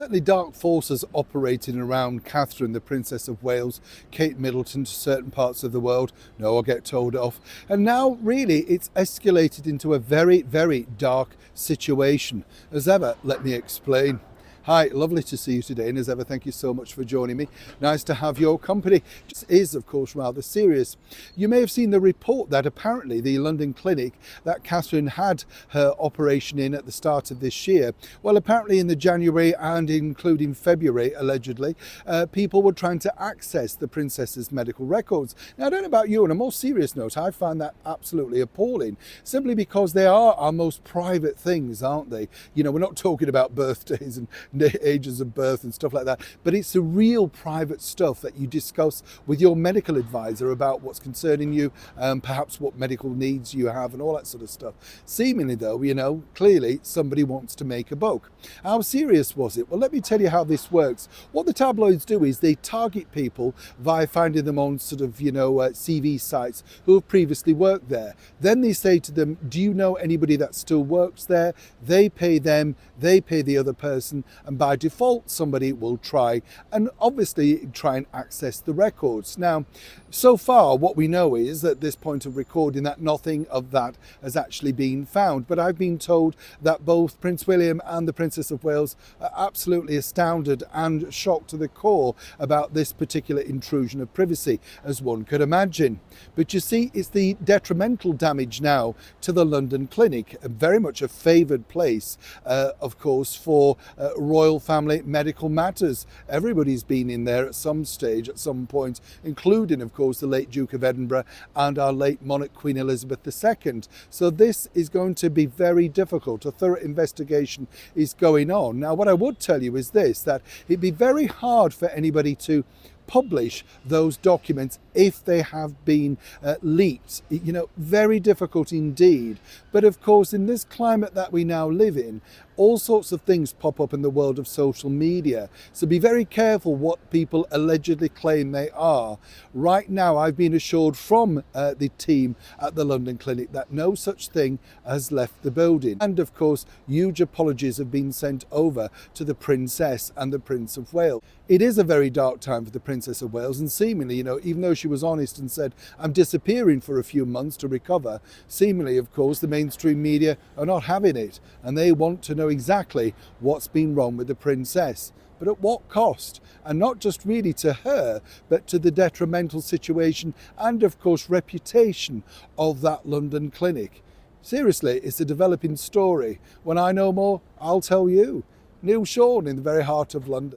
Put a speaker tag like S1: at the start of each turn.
S1: Certainly dark forces operating around Catherine, the Princess of Wales, Kate Middleton to certain parts of the world. No, I'll get told off. And now really it's escalated into a very, very dark situation. As ever, let me explain. Hi, lovely to see you today, and as ever, thank you so much for joining me. Nice to have your company. This is, of course, rather serious. You may have seen the report that apparently the London clinic that Catherine had her operation in at the start of this year, well, apparently in the January and including February, allegedly, people were trying to access the princess's medical records. Now, I don't know about you, on a more serious note, I find that absolutely appalling, simply because they are our most private things, aren't they? You know, we're not talking about birthdays and ages of birth and stuff like that, but it's the real private stuff that you discuss with your medical advisor about what's concerning you, perhaps what medical needs you have and all that sort of stuff. Seemingly though, you know, clearly somebody wants to make a buck. How serious was it? Well, let me tell you how this works. What the tabloids do is they target people via finding them on sort of, CV sites who have previously worked there. Then they say to them, do you know anybody that still works there? They pay them, they pay the other person, and by default somebody will try and obviously try and access the records. Now, so far what we know is at this point of recording that nothing of that has actually been found, but I've been told that both Prince William and the Princess of Wales are absolutely astounded and shocked to the core about this particular intrusion of privacy, as one could imagine. But you see, it's the detrimental damage now to the London clinic, very much a favoured place, of course, for royal family medical matters. Everybody's been in there at some stage, at some point, including, of course, the late Duke of Edinburgh and our late monarch Queen Elizabeth II. So this is going to be very difficult. A thorough investigation is going on. Now, what I would tell you is this, that it'd be very hard for anybody to publish those documents if they have been leaked. You know, very difficult indeed. But of course, in this climate that we now live in, all sorts of things pop up in the world of social media. So be very careful what people allegedly claim they are. Right now, I've been assured from the team at the London clinic that no such thing has left the building. And of course, huge apologies have been sent over to the Princess and the Prince of Wales. It is a very dark time for the Princess of Wales, and seemingly, you know, even though she was honest and said, I'm disappearing for a few months to recover, seemingly, of course, the mainstream media are not having it, and they want to know exactly what's been wrong with the princess. But at what cost? And not just really to her, but to the detrimental situation and, of course, reputation of that London clinic. Seriously, it's a developing story. When I know more, I'll tell you. Neil Sean in the very heart of London.